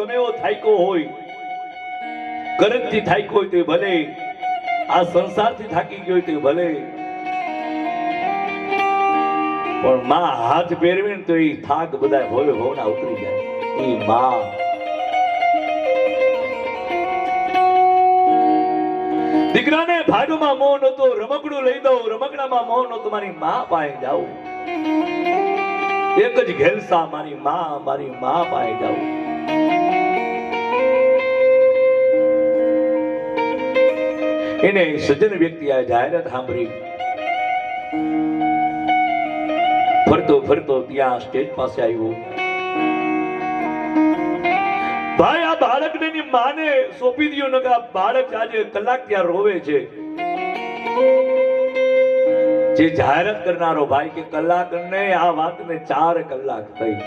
ગમે એવો થાક્યો હોય, કરજથી થાક્યો હોય તો ભલે, આ સંસારથી થાકી ગયો હોય તો ભલે, પણ માં હાથ ફેરવે ને તો એ થાક બધા ભોવે ભવના ઉતરી જાય. એ માં દીકરાને ભાગમાં મોહ નતો, રમકડું લઈ દઉં, રમકડામાં મોહ નતો, મારી માં પાસે જાઉં. એક જ ઘેલસા મારી માં પાસે જાઉં. એને સજ્જન વ્યક્તિ આ જાહેરાત સાંભળી ફરતો ફરતો ત્યાં સ્ટેજ પાસે આવ્યો. ભાઈ આ બાળકને ની માને સોંપી દયો ને કે આ બાળક આજે કલાક ત્યાં રોવે છે. જે જાહેરાત કરનારો ભાઈ કે કલાક ને આ વાતને 4 કલાક થઈ.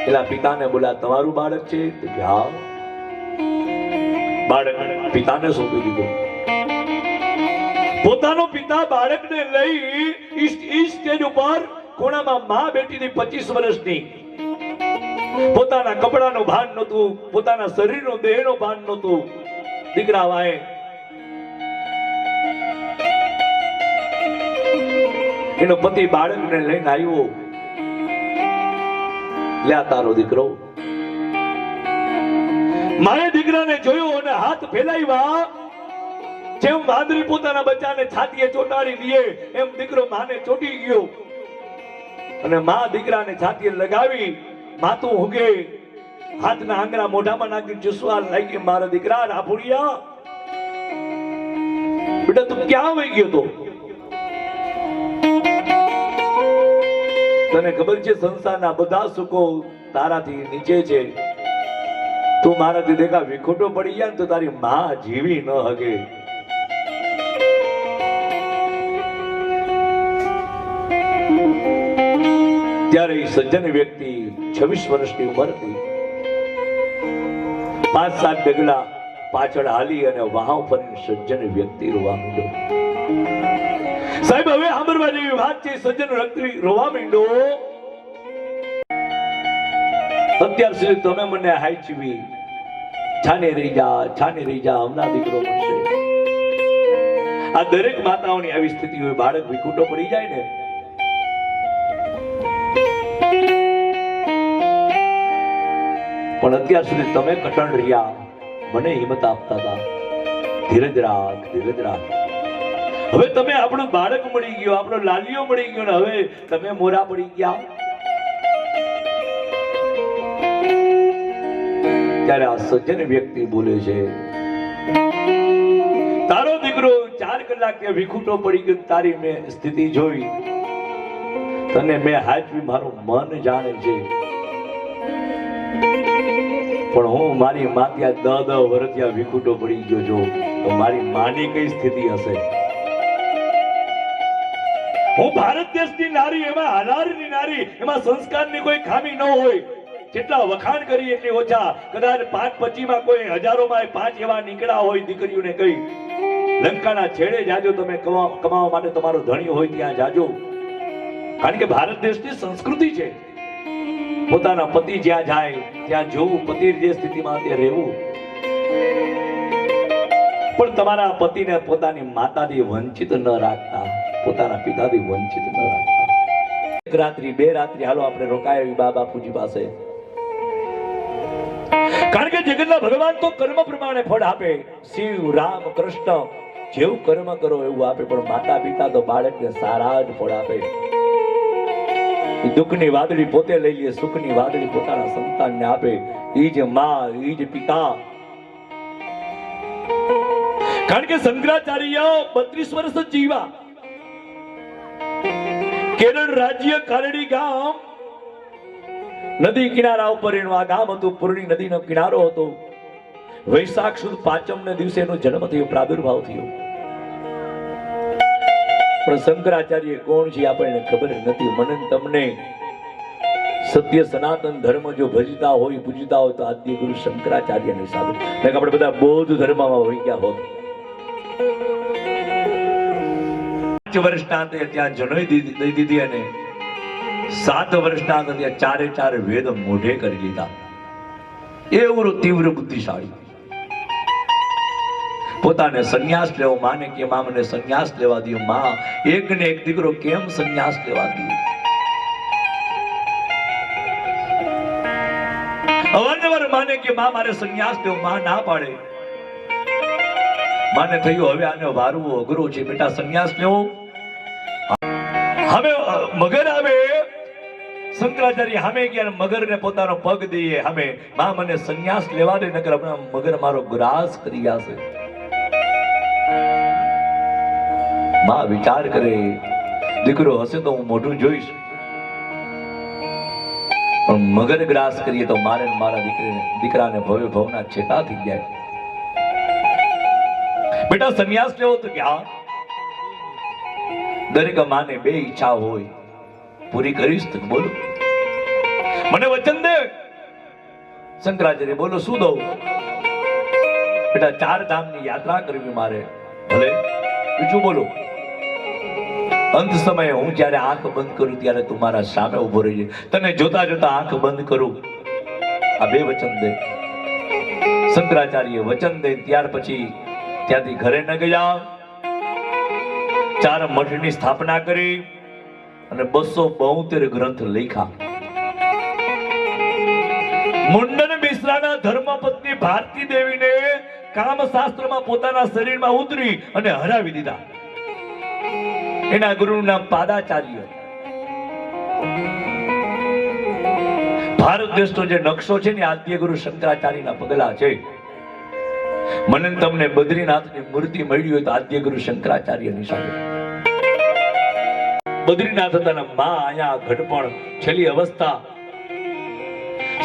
પેલા પિતાને બોલા તમારું બાળક છે? તો હા. બાળક પિતાને સોંપી દીધો. પોતાનો પિતા બાળકને લઈ સ્ટેજ ઉપર કોણામાં માં બેઠી 25 વર્ષની. પોતાના કપડાનું ભાન નહોતું, પોતાના શરીરનો દેહનો ભાન નહોતું. દીકરા વાય એનો પતિ બાળકને લઈને આવ્યો. લ્યા તારો દીકરો. મારે દીકરાને જોયો અને હાથ ફેલાવ્યા. જેમ વાંદરી પોતાના બચ્ચાને છાતીએ ચોંટાડી દે એમ દીકરો માને ચોંટી ગયો અને માં દીકરાને છાતીએ લગાવી માથું હુગે, હાથના આંગળા મોઢામાં નાખી ચૂસવા લાગી. મારા દીકરા રાફુડિયા, બેટા તું ક્યાં વહી ગયો તો? તને ખબર છે સંસારના બધા સુખો તારાથી નીચે છે. તું મારાથી દેખા વિખોટો પડી જાય તો તારી માં જીવી ન હગે. ત્યારે સજ્જન વ્યક્તિ 26 વર્ષની ઉંમર હતી. 5-7 ડગલા પાછળ હાલી અને વાહો ફરીને સજ્જન વ્યક્તિ રોવા માંડ્યો. સાહેબ હવે સાંભળવા જેવી વાત છે. સજ્જન વ્યક્તિ રોવા માંડ્યો. અત્યાર સુધી તમે મને હાચવી, છાને રહી જા, હમણાં દીકરો મળશે. આ દરેક માતાઓની આવી સ્થિતિ હોય. બાળક વિખૂટો પડી જાય ને, પણ અત્યાર સુધી તમે કટણ રહ્યા, મને હિંમત આપતા હતા. ધીરજ રાખ. હવે તમે આપણું બાળક મળી ગયો, આપણો લાલિયો મળી ગયો ને હવે તમે મોરા પડી ગયા. ત્યારે આ સજ્જન વ્યક્તિ બોલે છે, તારો દીકરો 4 કલાક ત્યાં વિખૂટો પડી ગયો. તારી મેં સ્થિતિ જોઈ, તને મેં હાચવી, મારું મન જાણે છે. પણ હું મારી માં ત્યાં 10 વર્ષ ત્યાં વિખૂટો પડી ગયો જો તો મારી માની કઈ સ્થિતિ હશે? હું ભારત દેશની નારી, એમાં હાલારની નારી, એમાં સંસ્કારની કોઈ ખામી ન હોય. જેટલા વખાણ કરી એટલી ઓછા. કદાચ 5-25 માં કોઈ હજારોમાં 5 એવા નીકળ્યા હોય દીકરીઓને કઈ. લંકાના છેડે જાજો તમે કમાવા માટે, તમારો ધણી હોય ત્યાં જાજો. કારણ કે ભારત દેશની સંસ્કૃતિ છે. પોતાના પતિ જ્યાં જાય ત્યાં જોવું, પતિ જે સ્થિતિમાં તે રહેવું. પણ તમારા પતિને પોતાની માતાથી વંચિત ન રાખતા, પોતાના પિતાથી વંચિત ન રાખતા. 1 રાત્રિ 2 રાત્રિ હાલો આપણે રોકાયા બા બાપુજી પાસે. કારણ કે જગતના ભગવાન તો કર્મ પ્રમાણે ફળ આપે. શિવ, રામ, કૃષ્ણ જેવું કર્મ કરો એવું આપે. પણ માતા પિતા તો બાળકને સારા જ ફળ આપે. દુઃખની વાદળી પોતે લઈ લે, સુખની વાદળી પોતાના સંતાનને આપે. ઈ જ માં, ઈ જ પિતા. કારણ કે શંકરાચાર્ય 32 વર્ષ જ જીવ્યા. કેરળ રાજ્ય કારડી ગામ નદી કિનારા ઉપર એનું આ ગામ હતું. પૂર્ણી નદીનો કિનારો હતો. વૈશાખ સુદ 5મ દિવસે એનો જન્મ થયો, પ્રાદુર્ભાવ થયો. પણ શંકરાચાર્ય કોણ છે આપણને ખબર નથી. મને તમને સત્ય સનાતન ધર્મ જો ભજતા હોય, પૂજતા હોય તો આદ્ય ગુરુ શંકરાચાર્ય ની સાથે. આપણે બધા બૌદ્ધ ધર્મમાં હોઈ ગયા હોત. 5 વર્ષના ત્યાં જનોઈ દઈ દીધી અને 7 વર્ષના હતા ત્યાં ચારે ચાર વેદ મોઢે કરી લીધા. એવડો તીવ્ર બુદ્ધિશાળી. પોતાને સંન્યાસ લેવો, માને કે માં મને સંન્યાસ લેવા દો. માં એક ને એક દીકરો કેમ સંન્યાસ લેવા દે? અવારનવાર માને કે માં મારે સંન્યાસ લેવો, માં ના પાડે. માને થયું હવે આને વારવું અઘરું છે, બેટા સંન્યાસ લેવો. હવે મગર આવે, શંકરાચાર્ય સામે ગયા, મગરને પોતાનો પગ દઈએ, સામે માં મને સંન્યાસ લેવા દે, નકર હમણાં મગર મારો ગ્રાસ કરી જશે. માં વિચાર કરે, દીકરો હશે તો હું મોઢું જોઈશ, પણ મગર ગ્રાસ કરીએ તો મારે મારા દીકરાને ભવે ભવના ચેતા થઈ જાય. બેટા સંન્યાસ લેવો તો ક્યાં? દરેક માને બે ઈચ્છા હોય, પૂરી કરીશ તો બોલો, મને વચન દે. શંકરાચાર્ય બોલો શું દઉં? બેટા 4 ધામની યાત્રા કરવી મારે. ભલે, બીજું બોલો. અંત સમયે હું જ્યારે આંખ બંધ કરું ત્યારે તું મારા સામે ઉભો રહી, તને જોતા જોતા આંખ બંધ કરું. આ 2 વચન દે. શંકરાચાર્ય વચન દે. ત્યાર પછી ત્યાંથી ઘરે ન ગયા, 4 મઠની સ્થાપના કરી અને 272 ગ્રંથ લખ્યા. મુંડન મિશ્રાના ધર્મપત્ની ભારતી દેવીને કામશાસ્ત્રમાં પોતાના શરીરમાં ઉતરી અને હરાવી દીધા. એના ગુરુનું નામ પાદાચાર્ય. ભારત દેશનો જે નકશો છે ને, આદ્ય ગુરુ શંકરાચાર્યના પગલા છે. મને તમને બદ્રીનાથની મૂર્તિ મળી હોય તો આદ્ય ગુરુ શંકરાચાર્યની સામે. બદ્રીનાથ હતા માં અહીંયા ઘટપણ છેલ્લી અવસ્થા.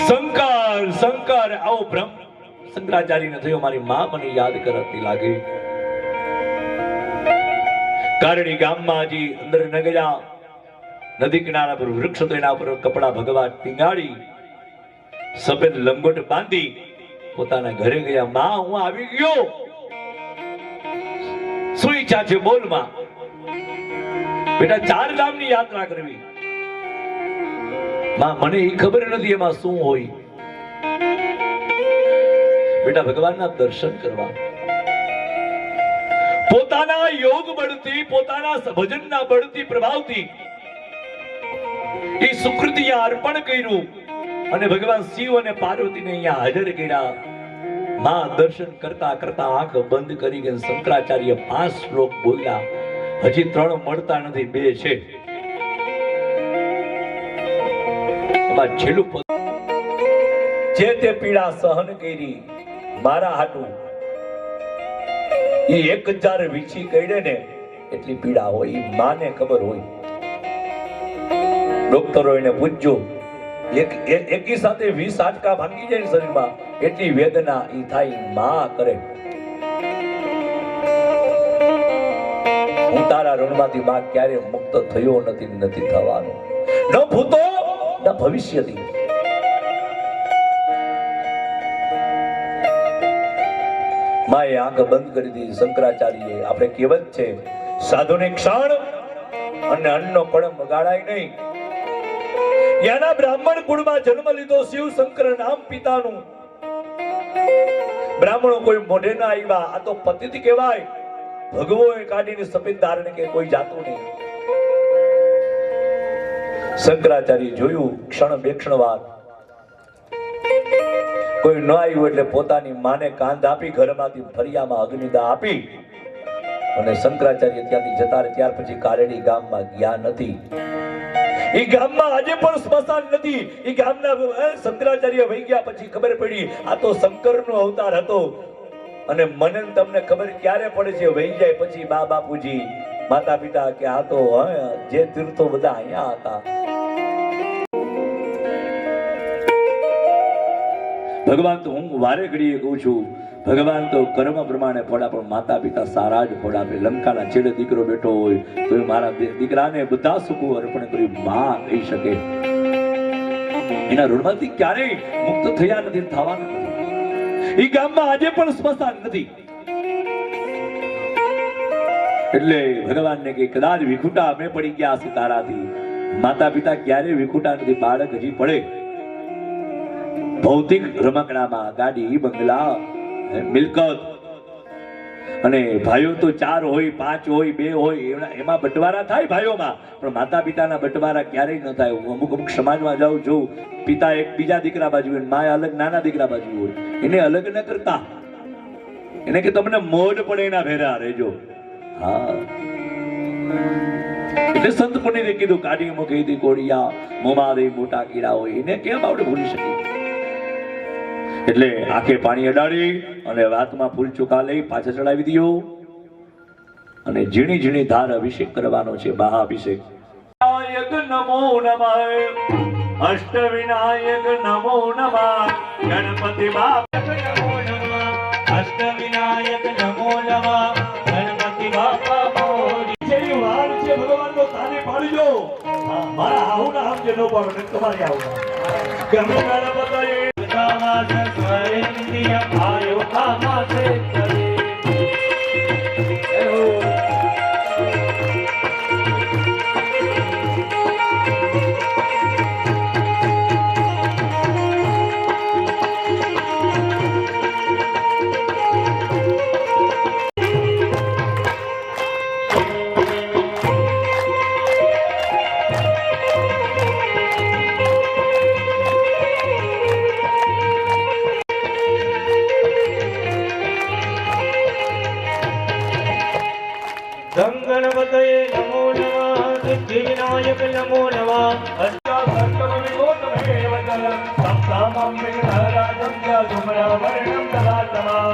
શંકર શંકર આવો ભ્રમ શંકરાચાર્યને થયો, મારી માં મને યાદ કરતી લાગી. કારણી ગામમાં હજી અંદર ન ગયા, નદી કિનારા પર વૃક્ષ હતો, એના પર કપડા ભગવાન ટીંગાડી, સફેદ લંગોટ બાંધી પોતાના ઘરે ગયા. માં હું આવી ગયો, શું ઈચ્છા છે બોલ માં? બેટા 4 ધામની યાત્રા કરવી. માં મને એ ખબર નથી એમાં શું હોય. બેટા ભગવાનના દર્શન કરવા. પોતાના યોગ બળથી, પોતાના ભજનના બળથી, પ્રભાવથી એ સુકૃતિ અર્પણ કર્યું અને ભગવાન શિવ અને પાર્વતીને અહીંયા હાજર કર્યા. માં દર્શન કરતા કરતા આંખ બંધ કરી ગઈ. શંકરાચાર્ય 5 શ્લોક બોલ્યા. હજી 3 મળતા નથી, 2 છે. એમાં છેલ્લું જે તે પીડા સહન કરી મારા હાટું, એ 1000 વીછી કઈડે ને એટલી પીડા હોય, એ માને ખબર હોય. ડોક્ટરો એને પૂછજો, એકી સાથે 20 આટકા ભાંગી જાય ને શરીરમાં, એટલી વેદના ઈ થાય, માં કરે. હું તારા ઋણમાંથી માં ક્યારે મુક્ત થયો નથી, નથી થવાનો, ન ભૂતો ન ભવિષ્યથી. માએ આંખ બંધ કરી દીધી. શંકરાચાર્ય આપણે કહેવત છે, સાધુને ક્ષણ અને અન્નનો કણ બગાડાય નહીં. યાના બ્રાહ્મણ કુળમાં જન્મ લીધો, શિવ શંકર નામ પિતાનું. બ્રાહ્મણો કોઈ મોઢે ના આવ્યા, આ તો પતિત કહેવાય. ભગવોએ કાઢીને સફેદ ધારણ કે કોઈ જાતું નહીં. શંકરાચાર્ય જોયું ક્ષણ બે ક્ષણ વાત. કોઈ ન આવ્યું એટલે પોતાની માને કાંધ આપી, ઘરમાંથી ફરિયામાં અગ્નિદા આપી અને શંકરાચાર્ય ત્યાંથી જતા રહે. ત્યાર પછી કારેડી ગામમાં ગયા નથી. એ ગામમાં આજે પણ સ્મશાન નથી. એ ગામના શંકરાચાર્ય વહી ગયા પછી ખબર પડી આ તો શંકરનો અવતાર હતો. અને મને તમને ખબર ક્યારે પડે છે? વહી જાય પછી બા બાપુજી, માતા પિતા કે આ તો જે તીર્થો બધા અહીંયા હતા. ભગવાન તો હું વારે ઘડીએ કહું છું, ભગવાન તો કર્મ પ્રમાણે ફળ, પણ માતા પિતા સારા જ ફળ આપે. લંકાના છેડે દીકરો બેઠો હોય તો મારા દીકરાને બધા સુખો અર્પણ કરી માં કહી શકે. એના ઋણમાંથી ક્યારેય મુક્ત થયા નથી, થવાના નથી. એ ગામમાં આજે પણ સ્મશાન નથી. એટલે ભગવાનને કે કદાચ વિખુટા અમે પડી ગયા હશે તારાથી, માતા પિતા ક્યારે વિખૂટા નથી. બાળક હજી પડે ભૌતિક રમકડામાં, ગાડી, બંગલા, મિલકત, અને ભાઈઓ તો 4 હોય, 5 હોય, 2 હોય, એમાં બટવારા થાય ભાઈઓમાં, પણ માતા પિતાના બટવારા ક્યારેય ન થાય. હું અમુક સમાજમાં જાઉં જોઉં, પિતા એક બીજા દીકરા બાજુ હોય, માય અલગ નાના દીકરા બાજુ હોય. એને અલગ ન કરતા, એને કે તમને મોઢ પડે એના ભેરા રહેજો. હા, એટલે સંત પુનિતે કીધું, કાઢી મૂકી દી કોડિયા, મોમાં દે મોટા કીડા હોય. એને કેમ આપણે ભૂલી શકીએ? એટલે આંખે પાણી અડાડી અને વાતમાં ફૂલ ચોખા લઈ પાછા ચડાવી દીધો અને ઝીણી ઝીણી ધાર અભિષેક કરવાનો છે. મહાઅભિષેક. વિનાયક નમો નમઃ, અષ્ટ વિનાયક નમો નમઃ, ગણપતિ બાપા નમો નમઃ, અષ્ટ વિનાયક નમો નમઃ, ગણપતિ બાપા મોરી. જેની વાર છે ભગવાનનો તાને પાડજો. મારા આવું નામ જે નો પાડો ને તમારી આવું ગમે ગણપતિ ગણપતये નમો નમઃ, સિદ્ધિ વિનાયક નમો નમઃ, અષ્ટાધર્મ વિભૂતમે વચન સપ્તામં વિઘ્નરાજં ચ ધુમ્રા વર્ણં દદાતમા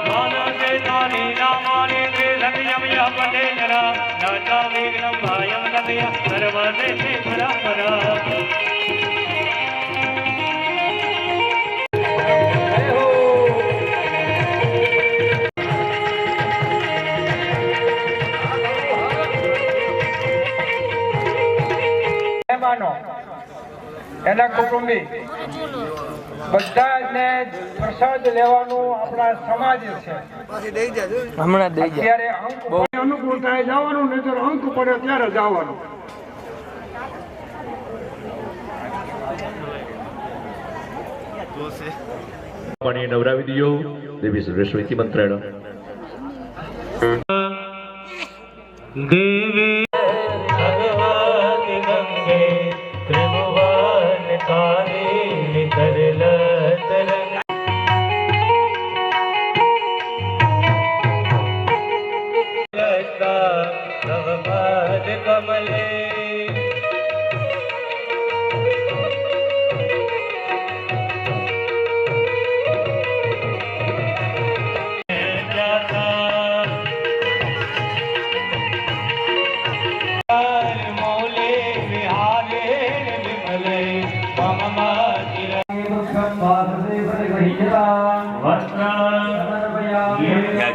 માનસે તાની નામાની ત્રિસંયમ યઃ પઠે નરઃ ન ચ વિઘ્नं ભાયં નમય સર્વદેશે પરાપરા. એના કુટુંબી બધાને પ્રસાદ લેવાનું આપણા સમાજ છે. અત્યારે અંક અનુકૂળ થાય જવાનું, નહીં તો અંક પડે ત્યારે જવાનું. પાણી નવરાવી દીયો. દેવી સરસ્વતી મંત્રેણ દેવી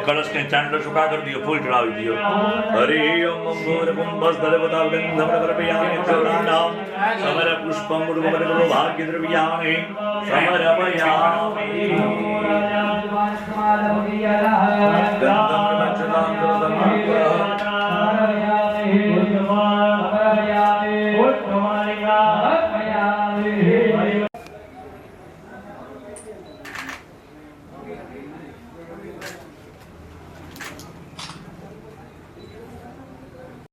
कलश ने चांदलो सुखा कर दियो, फूल चढ़ावी दियो. हरि ओम भूर कुंभस दलवता गंधम द्रव्याणि चौराणाम समर पुष्पम मुर्गमर भाग्य द्रव्याणि समर्पयामि. गंधम प्रचलां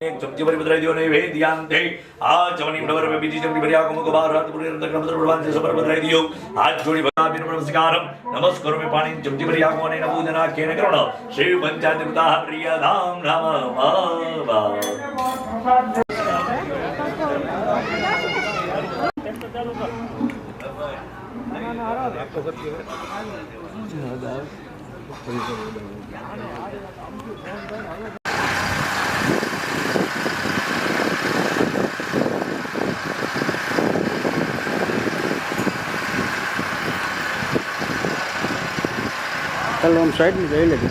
एक चमची भरी बदलाई दियो नहीं वे ध्यान दे. आज जवनी बड़वर में बीजी चमची भरी आंखों को बाहर रात पूरे अंदर नमस्कार भगवान से सबर बदलाई दियो. आज जोड़ी भगवान बिन नमस्कारम नमस्कार में पानी चमची भरी आंखों ने नमूजना केन करो शिव पंचायत देवता प्रिय धाम नमः. चलो हम साइड में जाए लगे.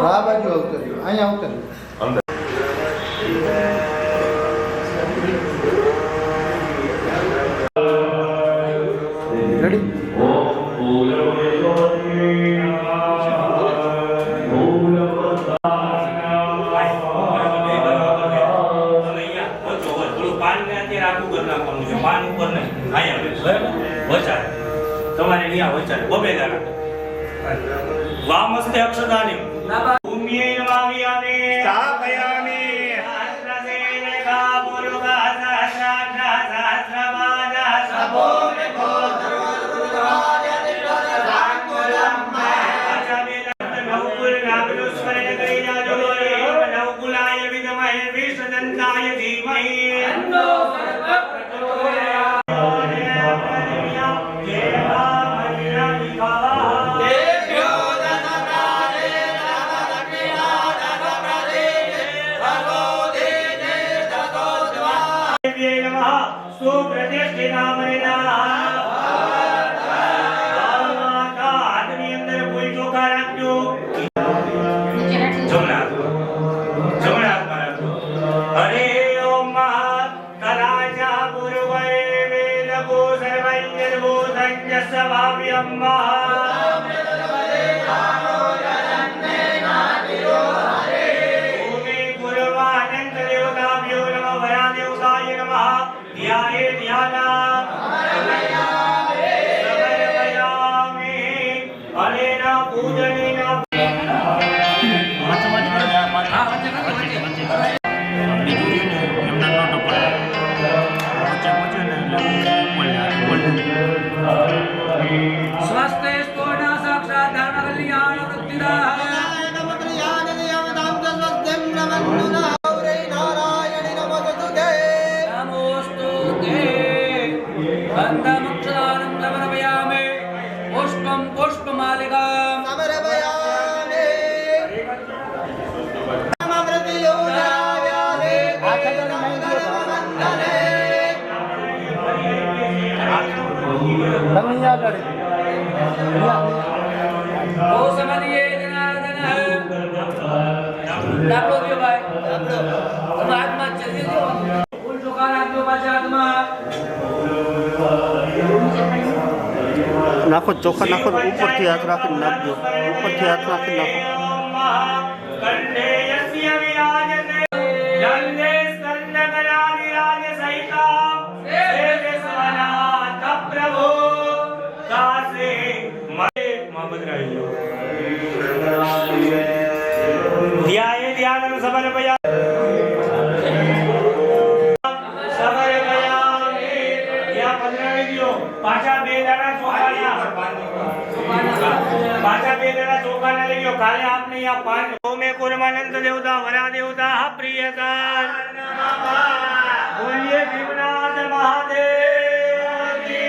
હા બાજુ અવતર્યું, અહીંયા અવતર્યું. રેડી તમારે અહીંયા વચારે બબે દાડા વામસ્તે અક્ષદાની ભૂમિએ નમામિયામિ સ્થાપયામિ સહસ્રસેને કાપુરુગા સહસ્રાક્ષ સહસ્રપાદ સભો નવકુલ નામનું સ્મરણ કરી જાજો નવકુલાય વિદ્મહે વિષ્ણુદંતાય ધીમહિ તન્નો નાખો ચોખા નાખો ઉપરથી હાથ રાખીને નાખજો ઉપરથી હાથ રાખીને काले आपने यहाँ पांच में कुरमानंद देवता वरा देवता प्रियकार बोलिए भीमनाथ महादेव की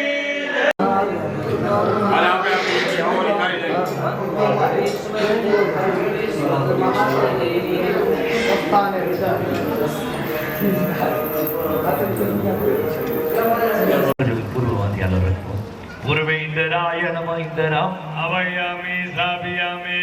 पूर्वे इंद्राय नमः इंद्रम अवयामि साभियामि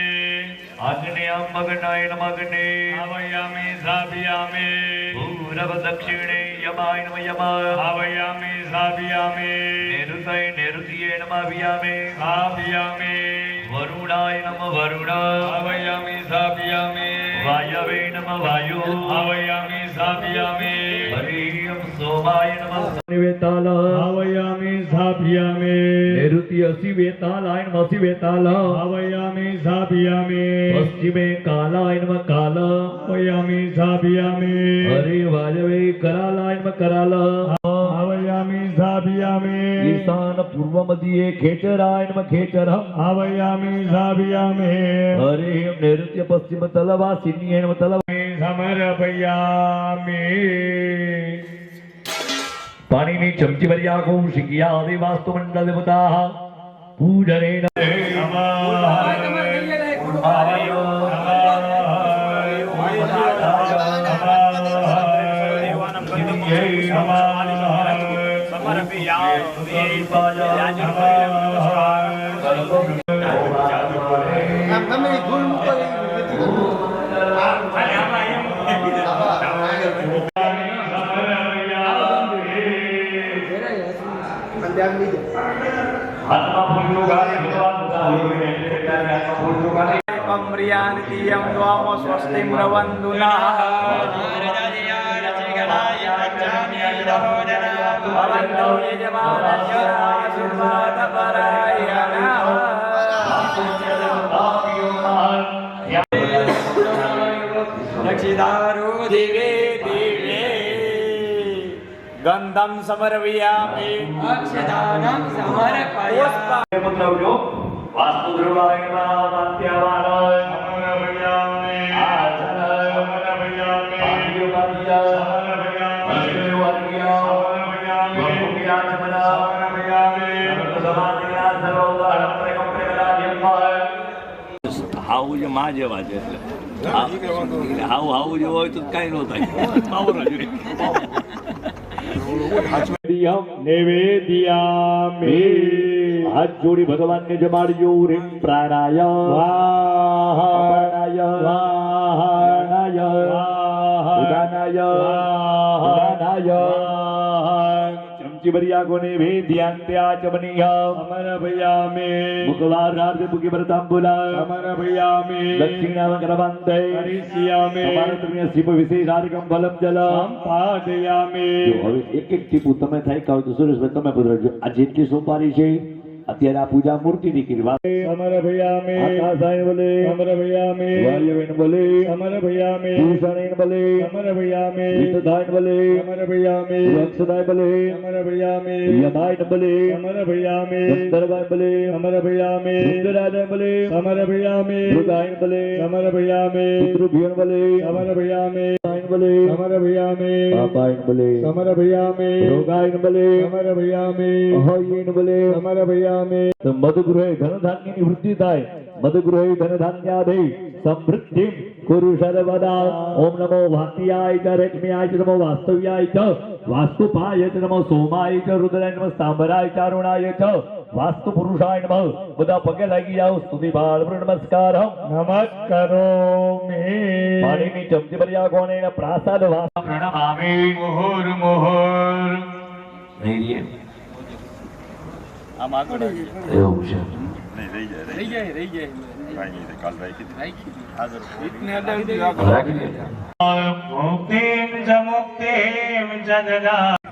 अग्नेयं मग्नाय नमः अग्ने अवयामि साभियामि पूर्व दक्षिणे यमाय नमः यम अवयामि साभियामि निरुतय निरुतिये नमः अवयामि साभियामि वरुणाय नमः वरुण अवयामि साभियामि वायवे नमः वायु अवयामि साभियामि हरिं सोमाय नमः निवेताल अवयामि साभियामि निरुति असिवेतालाय नमः असिवेताल अवयामि साभियामि पश्चिमे कालाय नमः काल अवयामि साभियामि हरि वायवे करालाय नमः कराल अवयामि साभियामि ईशान पूर्व मध्ये खेचराय नमः खेचरः अवयामि साभियामि हरि निरुति पश्चिम तलवासिन्ये नमः तलवासिन्ये समर्पयामि पाणिनि चमची वर्या कौशिकिया देवास्तु मंडल देवताः पूजनेन તમે ભૂલ મૂકો પ્રિયાનીયમ દ્વામો સ્વસ્તિમ રવંદુના ભવન્તો યજમાનસ્ય આશીર્વાદપરાયણઃ દક્ષિદારો દિવે દિવે ગંધમ સમર્પયામિ અક્ષદાનમ સમર્પયામિ પકડાવજો વાસ્તુ ધ્રુવાય નમઃ વાત્યાવાનાય સમર્પયામિ આસનાય સમર્પયામિ પાદ્યોપાદ્યાય સમર્પયામિ ભૂમિયાચમના સમર્પયામિ સર્વસમાધિના સર્વોગાઢ પ્રેમપ્રેમરાજ્યમય હાઉ જે માં જેવા છે એટલે હાઉ જેવો હોય તો કઈ ન થાય પાવર જોઈએ નૈવેદ્યામિ હાથ જોડી ભગવાનને જમાડ્યો રીમ પ્રાણાય પ્રાણાય પ્રાણાય ઉદાનાય ઉદાનાય ચમચી ભર્યા કોને વેદ્યાંત્યાચમનીય સમર્પયામિ મુખવારાર્ધ મુખી ભરતાંબુલા સમર્પયામિ દક્ષિણાવકરવંતે કરિષ્યામિ અમારત્મ્ય શિપ વિશેષાર્ગમ ફલમ જલમ પાદયામિ. હવે એક એક ટીપું તમે થાય કહો તો સુરેશભાઈ તમે પધરાવજો. આ જેટલી સોમવારી છે અત્યારે આ પૂજા મૂર્તિની કીધી સમર્પયામિ આકાશાય બોલે સમર્પયામિ વાયવેન બોલે સમર્પયામિ ભૂષણેન બોલે સમર્પયામિ વિતધાય બોલે સમર્પયામિ રક્ષદાય બોલે સમર્પયામિ યમાય બોલે સમર્પયામિ ગંધર્વાય બોલે સમર્પયામિ સુંદરાય બોલે સમર્પયામિ મૃગાય બોલે સમર્પયામિ પિતૃભ્યન બોલે સમર્પયામિ બોલે સમર્પયામિ પાપાય બોલે સમર્પયામિ રોગાય બોલે સમર્પયામિ અહોયન બોલે સમર્પયામિ. તો મધુગૃહે ધનધાન્યની વૃદ્ધિ થાય. મધુગૃહે ધનધાન્યાદિ સમૃદ્ધિ કુરુ સર્વદા. ઓમ નમો વાત્યાય ચ રશ્મ્યાય ચ નમો વાસ્તવ્યાય ચ વાસ્તુપાય ચ નમો સોમાય ચ રુદ્રાય નમઃ સાંબરાય ચ અરુણાય ચ વાસ્તુ પુરુષાય નમઃ. બધા પગે લાગી જાઓ. સ્તુતિ બાળ નમસ્કાર નમસ્કારોમિ. પાણીની ચમચી ભર્યા કોને પ્રાસાદ વાસ પ્રણમામિ મુહુર મુહુર. એવું છે.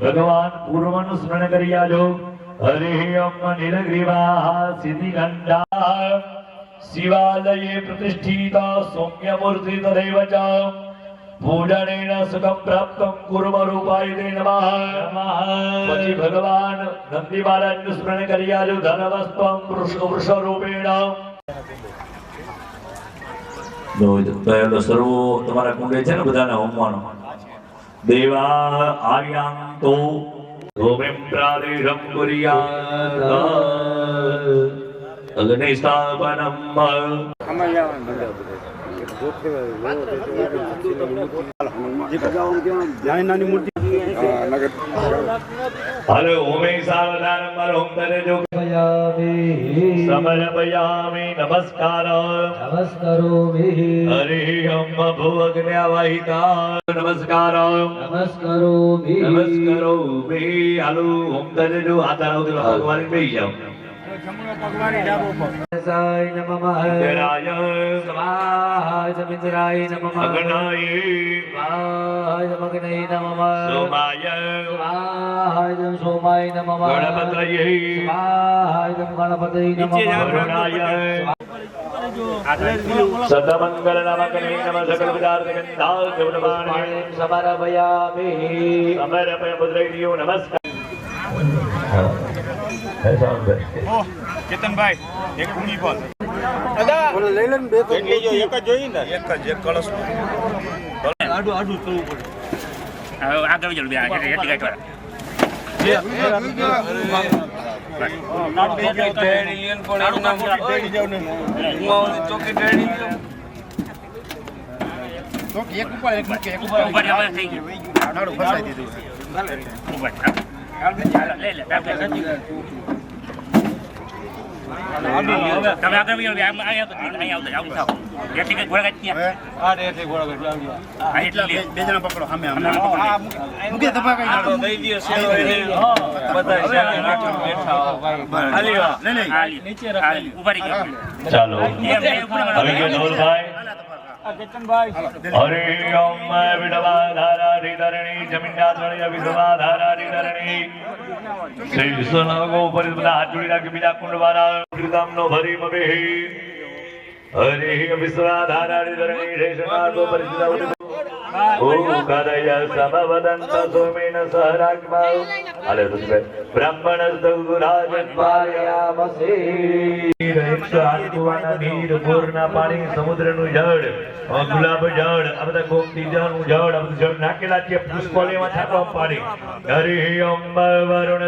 ભગવાન પૂર્વનું સ્મરણ કરી આજો. હરિ ઓમ નીલગ્રીવા સિદ્ધિગંડા શિવાલયે પ્રતિષ્ઠિત સૌમ્ય મૂર્તિ તદેવ ચ પૂજનેન સુખમ પ્રાપ્તમ કુર્મ રૂપાય તે નમઃ. પછી ભગવાન નંદી મહારાજનું સ્મરણ કરી આજો. ધનવસ્ત્વમ વૃષ રૂપેણ. સર્વો તમારા કુંડે છે ને બધાને હોમવાનો. દેવા આર્યાંતો ભૂમિમ પ્રાદેશમ કુર્યાત અગ્નિ સ્થાપનમ. હાલો ઓમે સાવધાનમ મરહુમ તરેજો સમર્પયામિ નમસ્કાર નમસ્કારોમિ હરિ ઓમ ભુવગ્ન્યાવાહિતા નમસ્કાર નમસ્કારોમિ નમસ્કારોમિ. હાલો ઓમ તરેજો આધાર ભગવાન બેસી જાઓ. સાય નમઃ જરાય સ્વાહાય સમિન્દ્રાય નમઃ અગ્નય સ્વાહાય સમગ્નય નમઃ સોમાય સ્વાહાય સોમાય નમઃ ગણપતયે સ્વાહાય ગણપતય નમઃ વરુણાય સદમંગલ નામકને નમઃ સકલ પદાર્થ ગંધા દેવનમાણે સમર્પયામિ સમર્પય પુત્રૈયો નમસ્કાર. કેતનભાઈ એક ઊંઘી પર લઈ લે બે એક જ જોઈ ને એક કળશ આડું આડું કરવું પડે. આગળ ચાલો બે આગળ એટલી ગાંઠ તમે આગળ અહીંયા આવતા આવું થાવ એટલી કઈ ઘોડા ક્યાં આ રે એટલે ઘોડા ગઢ આવી ગયા આ એટલે બે જણા પકડો સામે મૂકે ધપાકા આ તો દઈ દિયો સેલો એને બધા શાકે નાખીને બેઠા ભાઈ હાલી વા હાલી નીચે રાખી ઉભારી ગયો ચાલો એમ હવે ગયો ધવલભાઈ હરે ઓમ વિડવા ધારારી ધરણી જમીનના તળિયા વિધવા ધારારી ધરણી શ્રી વિશ્વનાગો ઉપર બધા હાથ જોડી રાખી બીજા કુંડવાના પ્રીતમનો ભરી મબે હરે વિશ્વા ધારારી ધરણી રેશનાગો પરિચિતા ઓ કદય સમવદંત સોમેન સહરાગ્મા હાલે ઋષભ બ્રાહ્મણ સૌરાજત્વાયામસે 108 કુવાના નીર બોરના પાણી સમુદ્રનું જળ ગુલાબ જળ આ બધા ગોમતી જળનું જળ આ બધું જળ નાખેલા છે પુષ્પોલીમાં છાંટવા પાણી હરિ ઓમ વરુણ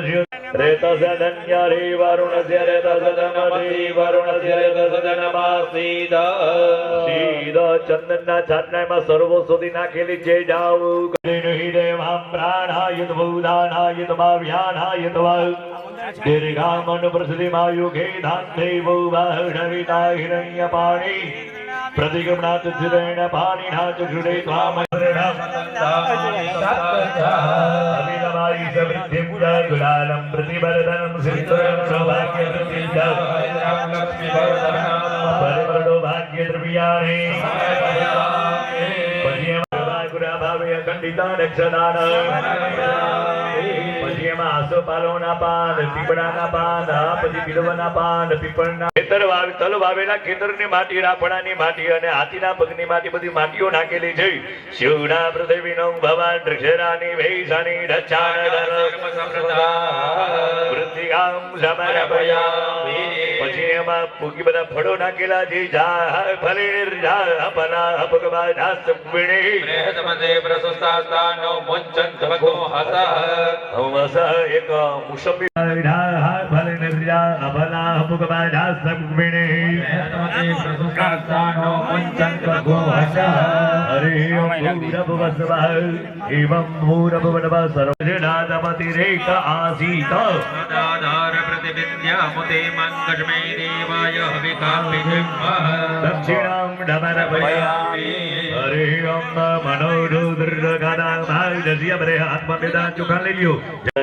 રેત સદન્ય રે વરુણ રેત સદનમરી વરુણ રેત સદનમાસીદ સીદ ચંદનના છાટનામાં સર્વો સુધી નાખેલી છે જાવ નહીં દેવામ પ્રાણાય ભૂદાનાય તમાવ્યાનાય તવા દીર્ઘામન પ્રસિદ્ધિમાયુગે ધાન્દેવો વાહણવિતા હિરણ્ય પાણી પ્રતિગમનાથ ધીરેણ પાણીના ચક્ષુડે ત્વામ અભિનમાઈ સમૃદ્ધિ પૂજા ગુલાલમ પ્રતિબરદનમ સિદ્ધરમ સૌભાગ્ય પ્રતિજા પરિવર્ણો ભાગ્ય દ્રવ્યાણે પછી ભાવે અખંડિતા રક્ષદાન પછી એમાં આસોપાલોના પાન પીપળાના પાન પછી બિલવના પાન પીપળના ખેતર તલ વાવેલા ખેતરની માટી રાપડાની માટી અને હાથીના પગની માટી બધી માટીઓ નાખેલી છે શિવના પૃથ્વીનો ભવાન દ્રક્ષરાની વૈસાની રચાણ વૃદ્ધિગામ સમર્પયામિ પછી એમાં પૂકી બધા ફળો નાખેલા છે જા ફલીર જા પના અપગમા ધાસ વિણી બૃહદમદે પ્રસસ્તાસ્તાનો મુંચન ભગો હસહ હવસ એક મુસમ્બી ઢા ફલીર જા અપના અપગમા ધાસ વિણી બૃહદમદે પ્રસસ્તાનો મુંચન ભગો હસહ હરે ઓમ ભૂરભુવસ્વઃ એવં ભૂરભુવનવઃ સર્વજનાદમતિ રેક આસીત સદાધાર પ્રતિવિદ્યામુતે મંગળમય દેવાય હવિકાપિજિમ્મઃ દક્ષિણામ ડમરભયામિ હરે ઓમ મનોરુદ્રગણાભાઈ રે હાથમાં બેદા ચોખા લઈ લ્યો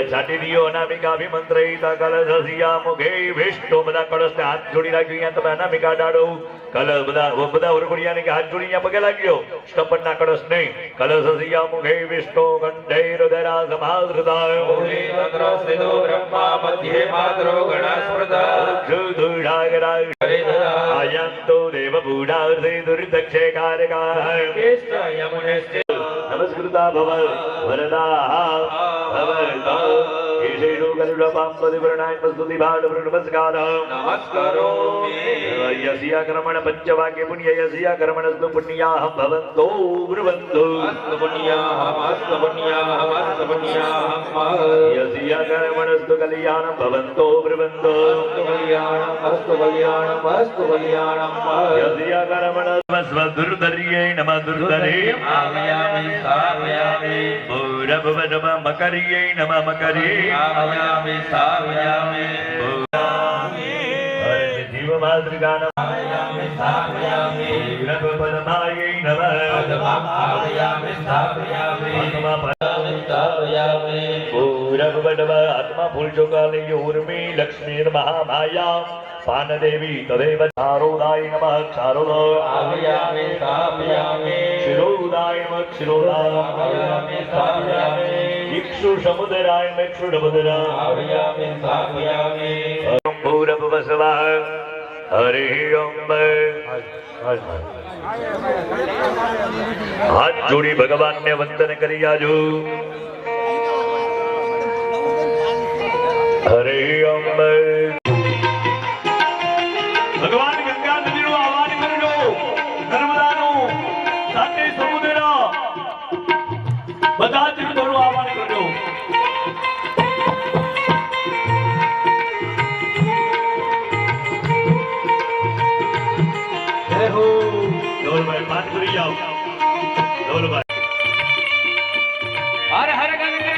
છાટી દિયો અનામિકા વિમંત્રયિતા કલશસ્યા મુખે વિષ્ણુ બધા કળશને હાથ જોડી રાખ્યો અહીંયા તમે અનામિકા ડાળો કલશ બધા ઉરગુડિયાને કે હાથ જોડી અહીંયા પગે લાગ્યો સ્તંભના કળશ નહીં કલશસ્યા મુખે વિષ્ણુ કંઠૈરુદરા સમાધૃતા સ્થિતો બ્રહ્મા મધ્યે માતરો ગણસ્મૃતા આયંતો દેવભૂષાર્થે દુર્દક્ષે કારકાય નમસ્કૃતા ભવ વરદા ભવતા ઈશેનો ગરુડપાંપતિ વર્ણાય મસ્તુતિ ભાડ નમસ્કાર નમસ્કારોમિ યસ્યા કર્મણ પંચવાક્ય પુણ્ય યસ્યા કર્મણસ્તુ પુણ્યાહમ ભવન્તો બ્રુવન્તો અસ્તુ પુણ્યાહમ યસ્યા કર્મણસ્તુ કલ્યાણમ ભવન્તો બ્રુવન્તો અસ્તુ કલ્યાણમ યસ્યા કર્મણ સ્વદુર્ધર્યે નમઃ દુર્ધરે આમયામિ સામયામિ ભૂરભુવ નમઃ મકર્યે નમઃ મકર્યે આમયામિ સામયામિ જીવમાતૃગાન આમયામિ સામયામિ ભૂરભુવનમાયે નમઃ આમયામિ સામયામિ ભૂરભુવ નમઃ આત્મા ફૂલ ચોકાલી ઉર્મી લક્ષ્મી મહામાયા પાન દેવી તદેવ ક્ષારોદાય નમઃ ક્ષારોદાય આમયામિ સામયામિ ક્ષીરોદાય નમઃ ક્ષીરોદાય આમયામિ સામયામિ ઇક્ષુ સમુદરાય નમઃ ઇક્ષુ સમુદરાય આમયામિ સામયામિ ઓમ ભૂરભુવ સ્વઃ હરિ ઓમ હાથ જોડી ભગવાનને વંદન કરી જાજો હરે ઓમ ભગવાન ગંગા નદીનું આહ્વાન કરજો નર્મદાનું સાથે સમુદ્ર બધા તીર્થોનું આહ્વાન કરજો ધોલભાઈ પાઠ કરી જાઓ ધોલભાઈ હર હર ગંગે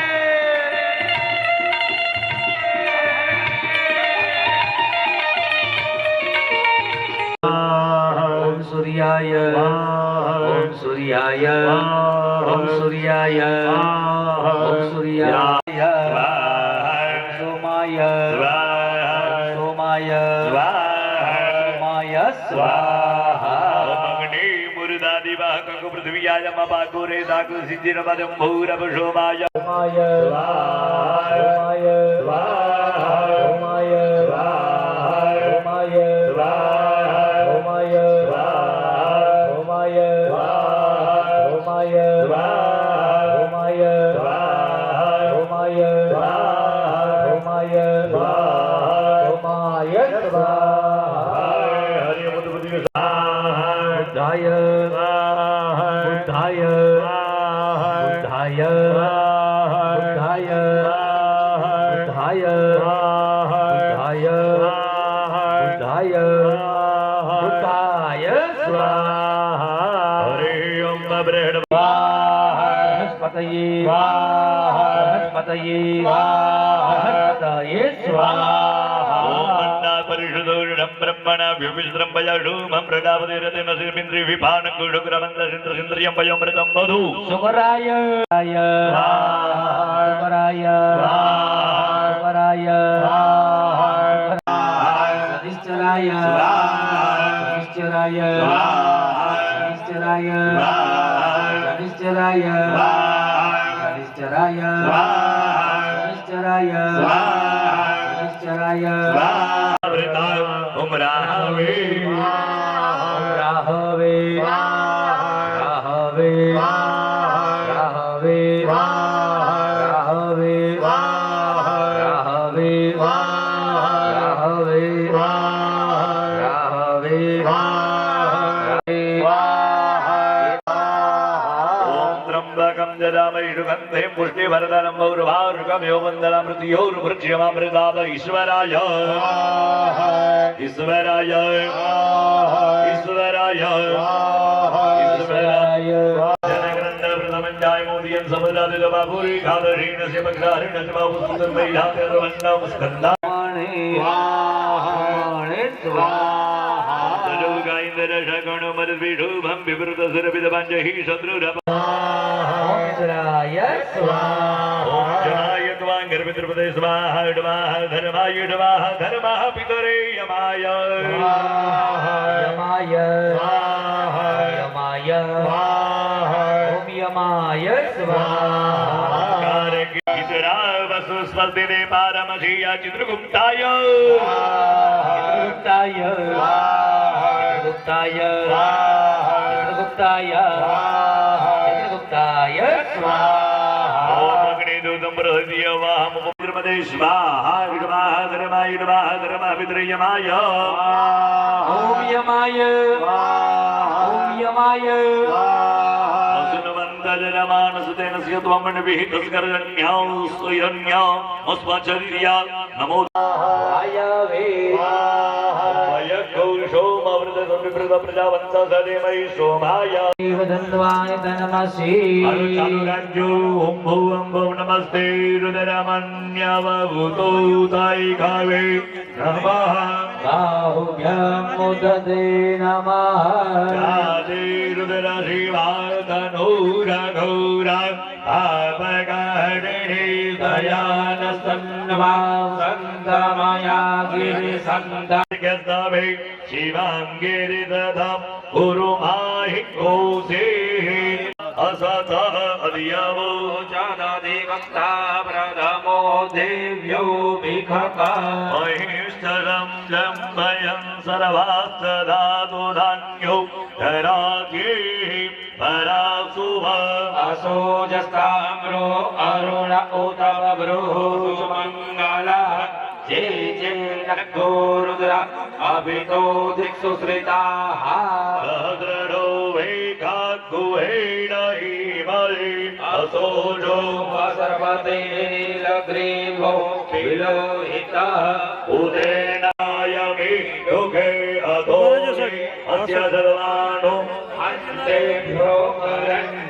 સૂર્યાય સોમાય સોમાય સોમાય સ્વાહા અગ્નિ મુરદાદિવા કંકુ પૃથ્વીયાયમ બાગુરે દાગુ સિદ્ધિર પદમ ભૂરભ શોભાય સોમાય સોમાય સોમાય સોમાય ईश्वराय ईश्वराय ईश्वराय ईश्वराय जनग्रंथ प्रथमंजाय मोदियं समुद्रादित बाबुरी खादरीण से बग्धारीण से बाबू सुंदर महिला करवन्ना मुस्कंदा गाइंद्र शगण मद विधुभं विवृत सुरभिद पंजहि शत्रुरप गर्भित्रपदे स्वाहा डवाहा धर्माय डवाहा धर्माः पितरे यमाय यमाय यमाय ओम यमाय स्वाहा कारकीतरा वसु स्वस्तिदे पारमधिया चित्रगुप्ताय चित्रगुप्ताय चित्रगुप्ताय चित्रगुप्ताय चित्रगुप्ताय स्वाहा स्वाहा धर्माय धर्मा विद्रयमाय ओम यमाय ओम यमाय असुनवन्तजनमानसुतेन स्यत्वमन विहितस्करण्यौ स्वयन्यौ अस्मचर्या नमो आयवे वयकौशोमवृतसंविवृत प्रजावन्त सदेमयि सोमाय धन्वाय तनमसि चारुराज्यो ओं भुवं भुव नमस्ते रुद्रमन्यवभूतो ताई खावे नमः बाहुभ्यां मुदते नमः जाते रुद्र शिवातनूरघोरा आपकारिणी दयान सन्वा सन्दमया गिरिसन्दामे शिवाङ्गिरिदधं गुरुमाहि कोसे असत अधियवो जानादिवक्ता प्रथमो देव्यो भिखका महिष्ठरं जम्भयं सर्वास्तधातु धान्यो धराज्ञे परासुभ असोजस्ताम्रो अरुण उत बभ्रूषुमङ्गला जे जे नक्कोरुद्र अभितो दिक्षु श्रिताः सहस्रो वैकाग्गुहेण हिमले असोजो सर्वते नीलग्रीवो विलोहितः उदेनायमि युगे अधो अस्य सर्वाणो अन्तेभ्यो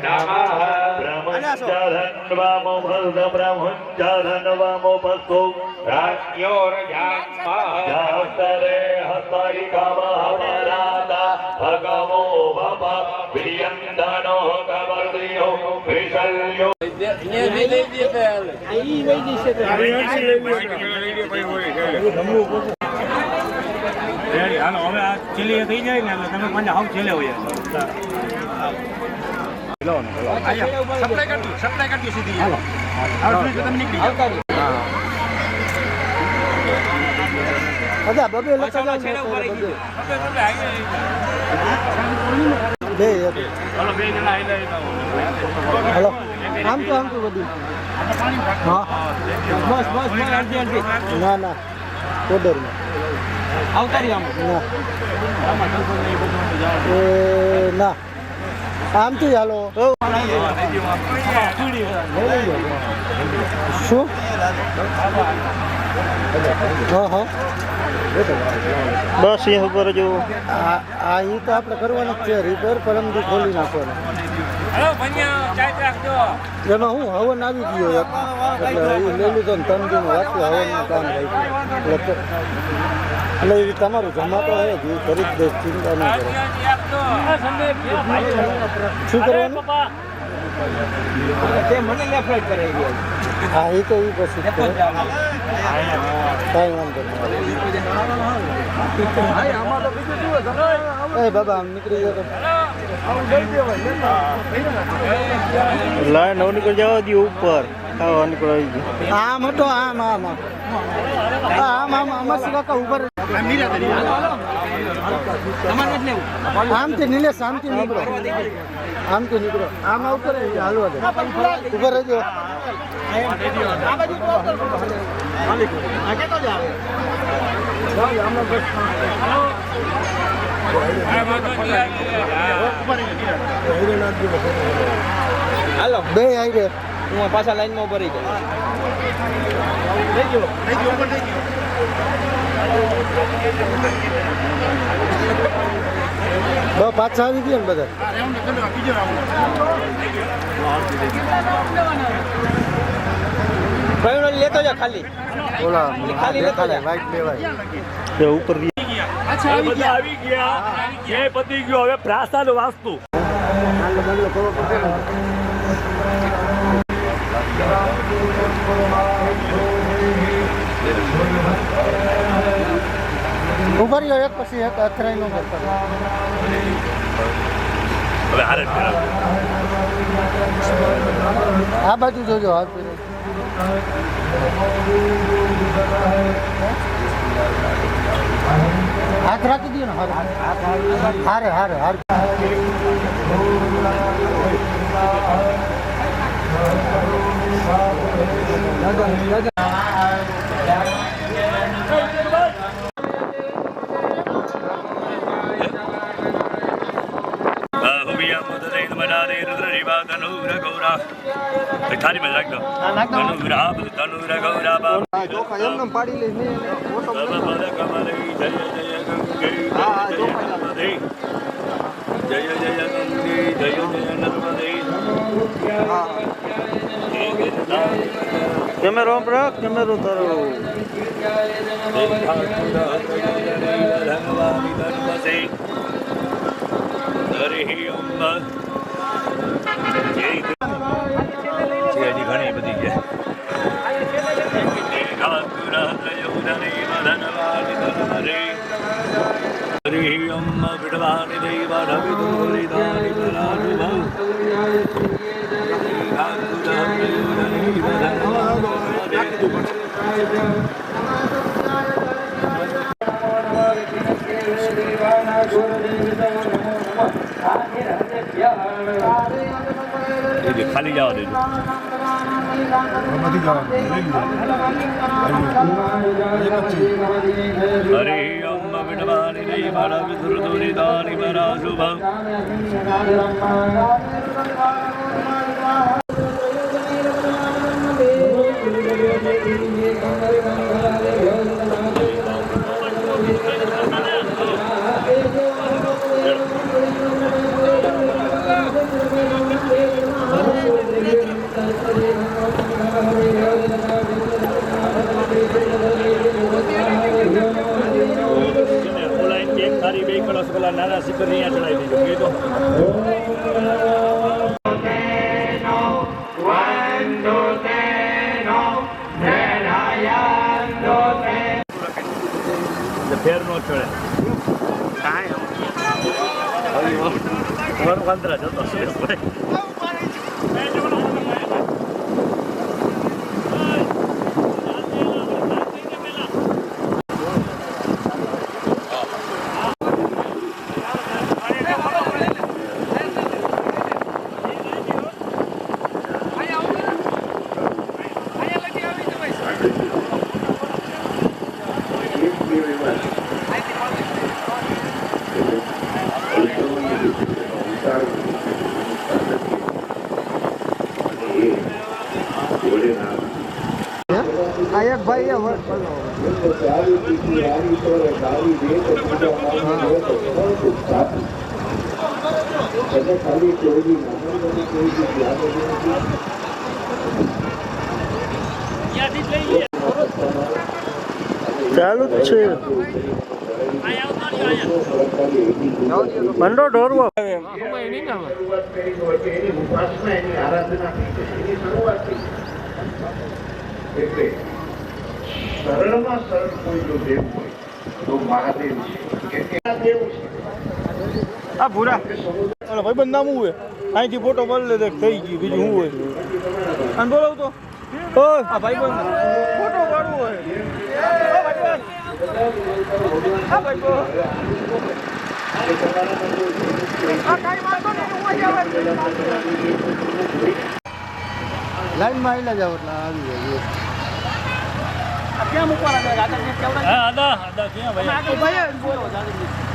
नमः ब्रह्मचरणवामो भद्र ब्रह्मचरणवामोपस्थो राज्ञोर्यात्मरे हस्तरि कामहमराता भगवो भव प्रियन्दनो कवर्दियो विशल्यो હાલો હવે આ છેલ્લી થઈ જાય ને એટલે તમે પાંચ હાવ છેલ્લે હોય અચ્છા બબે લખા જાવ બે હલો આમ તો બધું હા બસ ના ના ઓર્ડરમાં આવતારી આમ ના ના આમથી હાલો શું હા હા બસ એ ઉપર જો આ એ તો આપણે કરવાનું જ છે રિપેર પરમથી ખોલી નાખવાનું એમાં હું હવન આવી ગયો એક એટલે એ લઈ લીધો ને 3 દિન વાંચ્યું હવનનું કામ રાખ્યું એટલે એ તમારું જમાતો હોય જ એ કરી જ દઈશ ચિંતા ન કરો શું કરવાનું હા એ તો એ પછી જ કરે કાંઈ વાંધો નહીં એ બાબા આમ નીકળી ગયો લાઈન નવ નીકળી જવા દે ઉપર ખાવા નીકળી ગયો આમ હતો આમ આમ આમ આમ આમ કાકા ઉપર આમથી નીલે શાંતિ નીકળો આમથી નીકળો આમ ઉપર હાલવા દે ઉપર રહેજો હાલો બે આવી રે હું પાછા લાઈનમાં ભરી જાય પાછા આવી ગયા ને બધા લેતો જા ખાલી ઓલા ખાલી લેતો જા વાઈટ લેવાય ઉપર બધા આવી ગયા જે પતી ગયો હવે પ્રાસાદ વાસ્તુ ઉભા રહ્યો એક પછી એક અથડાઈ નો કરતા હવે હારે આ બાજુ જોજો હાથ હાથ રાખી દો ને હારે હારે હારે થારી માં રાખ દો તનુગ્રા તનુગ્રા ગૌરા બાબા ચોખા એમને પાડી લઈ ને ફોટો બાબા કમરે જય જય ગંગે જય જય ગંગે જય જય નર્મદે કેમેરો રાખ કેમેરો તારો હજી ઘણી બધી છે વિડવાની દૈવા રવિ દોરી દાની ખાલી જવા દેજો હરે અમ્મ વિડવાની દૈ મારા વિધુરદોરી દાની મારા શુભ નાના શિખર અહીંયા ચડાવી દેજો ફેર નો ચડે વનવંતરા જતો આ એક ભાઈ ચાલુ જ છે મંડો ઢોરવો સરળમાં સરળ કોઈ જો દેવ હોય તો મહાદેવ છે કે દેવ છે આ ભૂરા ભાઈબંધ નામ હું હોય અહીંથી ફોટો પાડી લે થઈ ગયું બીજું શું હોય અને બોલાવ તો આ ભાઈબંધ ફોટો પાડવું હોય લાઈનમાં આવેલા જાવ એટલે આવી જાય ક્યાં મૂકવાના હા આદા ક્યાં ભાઈ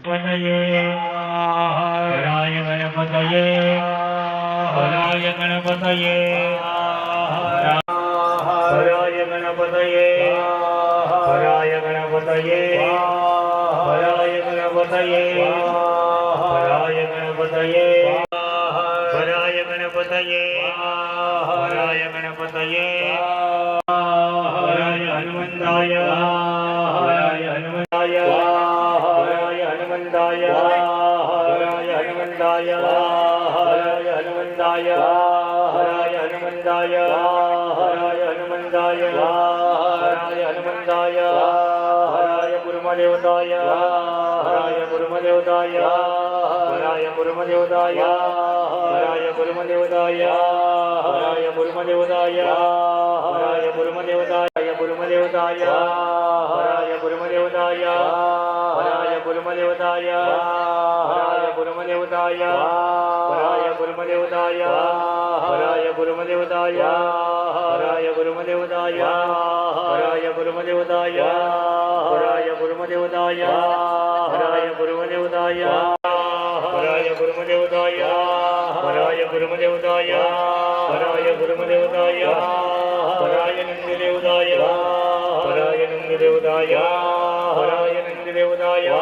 હરાય ગણપતયે હરાય ગણપતયે હરાય ગણપતયે હરાય ગણપતયે હરાય ગણપતયે હરાય ગણપતયે હરાય ગણપતયે હરાય ગણપતયે હરાય હનુમંતાય હરાય હનુમંતાય હરાય હનુમંતાય હરાય હનુમંતાય હરાય હનુમંતાય હરાય હનુમંતાય હરાય હનુમંતાય હરાય હનુમંતાય હરાય ગુરુમદેવતાય હરાય ગુરુમદેવતાય હરાય ગુરુમદેવતાય હરાય ગુરુમદેવતાય હરાય ગુરુમદેવતાય હરાય ગુરુમદેવતાય ગુરુમદેવતાય હરાય ગુરુમદેવતાય હરાય ગુરુમદેવતાય ગુરુમદેવતાય હરાય ગુરુમદેવતાય હરાય ગુરુમદેવતાય હરાય ગુરુમદેવતાય હરાય ગુરુમદેવતાય હરાય ગુરુમદેવતાય હરાય ગુરુમદેવતાય હરાય નંદદેવતાય હરાય નંદદેવતાય હરાય નંદદેવતાય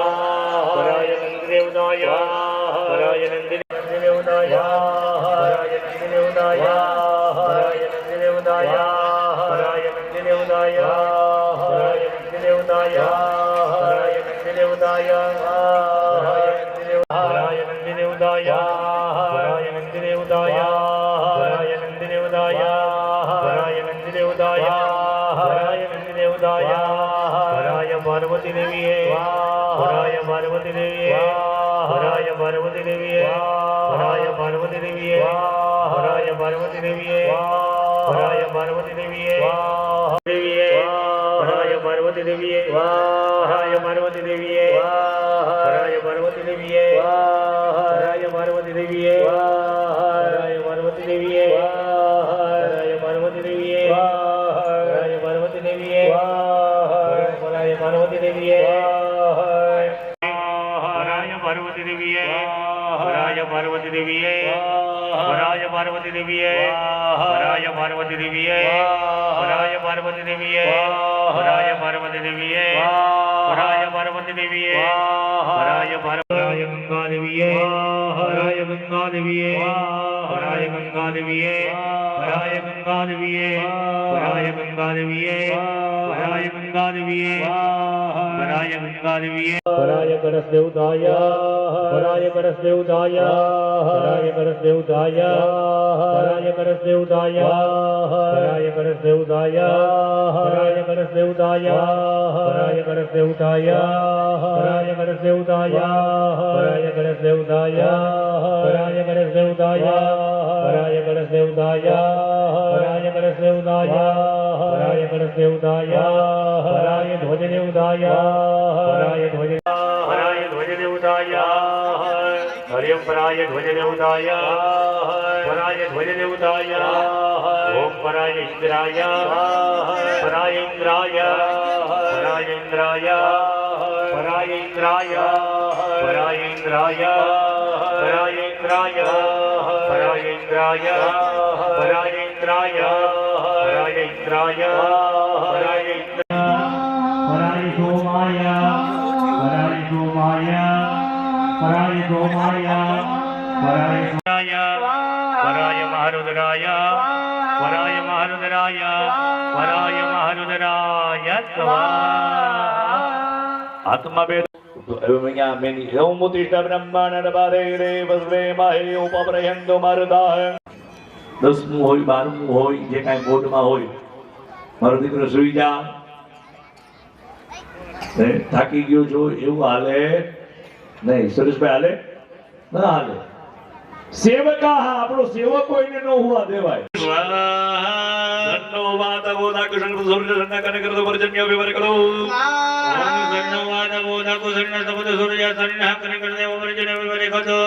હરાય નંદદેવતાય હરાય નંદદેવતાય હરાય નંદદેવતાય હરાય નંદદેવતાય હરાય નંદદેવતાય હરાય નંદદેવતાય હરાય નંદદેવતાય હરાય નંદદેવતાય હરાય નંદદેવતાય હરાય નંદદેવતાય હરાય નંદદેવતાય હરાય નંદદેવતાય હરાય પાર્વતી દેવીએ હરાય પાર્વતી દેવીએ હરાય પાર્વતી દેવીએ હરાય પાર્વતી દેવીએ હરાય પાર્વતી દેવીએ હરાય પાર્વતી દેવીએ દેવીએ હરાય પાર્વતી દેવીએ હરાય પાર્વતી દેવીએ હરાય પાર્વતી દેવીએ હરાય પાર્વતી દેવીએ હરાય પાર્વતી દેવીએ હરાય પાર્વતી દેવીએ હરાય પાર્વતી દેવીએ હરાય પાર્વતી દેવીએ હરાય પાર્વતી દેવીએ હરાય પાર્વતી દેવીએ હરાય પાર્વતી દેવીએ હરાય પાર્વતી દેવીએ હરાય પાર્વતી દેવીએ હરાય પાર્વતી દેવીએ હરાય પાર્વતી દેવીએ હરાય હરાય ગંગા દેવીએ હરાય ગંગા દેવીએ હરાય ગંગા દેવીએ હરાય ગંગા દેવીએ હરાય ગંગા દેવીએ હરાય ગંગા દેવીએ હરાય ગંગા દેવીએ હરાય કરસ દેવતાય હરાય કરસ દેવતાય હરાય કરસ દેવતાય હરાય કરસ દેવતાય હરાય કરસ દેવતાય હરાય કરસ દેવતાય હરાય કરસ દેવતાય હરાય કરસ દેવતાય હરાય કરસ દેવતાય હરાય કરસ દેવતાય હરાય કરસ દેવતાય હરાય કરસ દેવતાય હરાય કરસ દેવતાય હરાય ધ્વજ દેવતાય હરાય ધ્વજ હરાય ધ્વજ દેવતાય હરિયમ પરાય ધ્વજ દેવતાય પરાય ધ્વજ દેવતાય ઓમ પરાય ઇન્દ્રાય પરાય ઇન્દ્રાય પરાય ઇન્દ્રાય પરાય ઇન્દ્રાય પરાય ઇન્દ્રાય પરાય ઇન્દ્રાય પરાય ઇન્દ્રાય પરાય ઇન્દ્રાય પરાય ઇન્દ્રાય પરાય પરાય સોમાય પરાય સોમાય પરાય સોમાય પરાય પરાય મહારુદ્રાય પરાય મહારુદ્રાય પરાય મહારુદ્રાય આત્મા બે અહીંયા મેની ઓમુતિષ્ઠ બ્રહ્માંડ બારે રે વસ્વે માહે ઉપપ્રયંતો મારદા 10મું હોય 12મું હોય જે કાંઈ બોર્ડમાં હોય મારો દીકરો સુઈ જા થાકી ગયો છો એવું હાલે નહીં સુરેશભાઈ હાલે ના હાલે સેવકા હા આપણો સેવક કોઈને ન હોવા દેવાય ધન્યવાદ બોધા કૃષ્ણ સૂર્ય સન્ના કને કરતો પરજન્ય વિવર કરો ધન્યવાદ બોધા કૃષ્ણ સબદ સૂર્ય સન્ના કને કરતે પરજન્ય વિવર કરો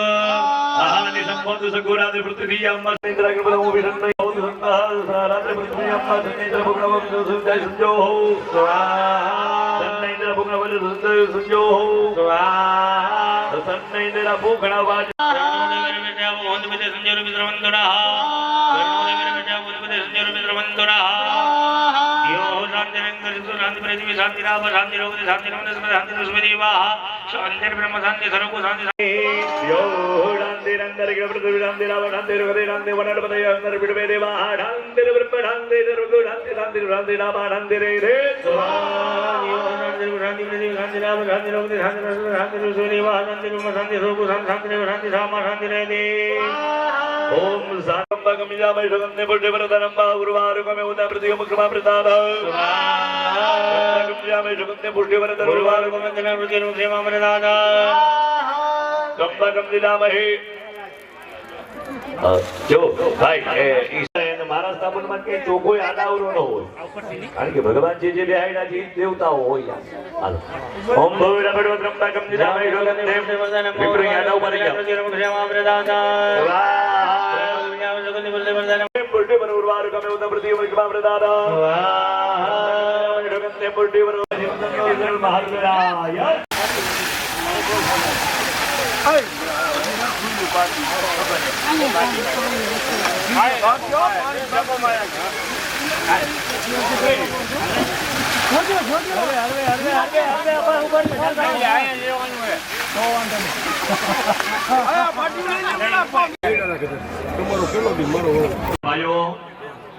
આહાની સંબંધ સગુરાદે પૃથ્વી અમ્મા ઇન્દ્ર કે બલમો વિષણ હોત સંતા રાત્રે પૃથ્વી અમ્મા ઇન્દ્ર ભગવાન સુંદર સંજો હો સ્વાહા ઇન્દ્ર ભગવાન સુંદર સંજો હો સ્વાહા સન્ન ઇન્દ્ર ભૂખણા વાજ ओम सारंभगमिजामय सुगंधे पुष्टे वरदनंबा उर्वारुकमे उदा प्रतिमुखमा प्रसाद सारंभगमिजामय सुगंधे पुष्टे वरदन उर्वारुकमे उदा प्रतिमुखमा प्रसाद संभगमिजामय जो भाई ईश्वर महाराज स्थापનમાં કે ચોકોય આડાવરો ન હોય કારણ કે ભગવાન જે બેહાડ્યા છે દેવતાઓ હોય હાલો ઓમ ભૂર ભડવત્રંબકમ નિધામય સુગંધે વિપ્રય આડા ઉપર જાઓ પુષ્ટિ પર ઉર્વારુકમ मे उदम प्रति वर्गमा प्रदादा रगन्ते पुर्ति वरो महाराज ભાઈઓ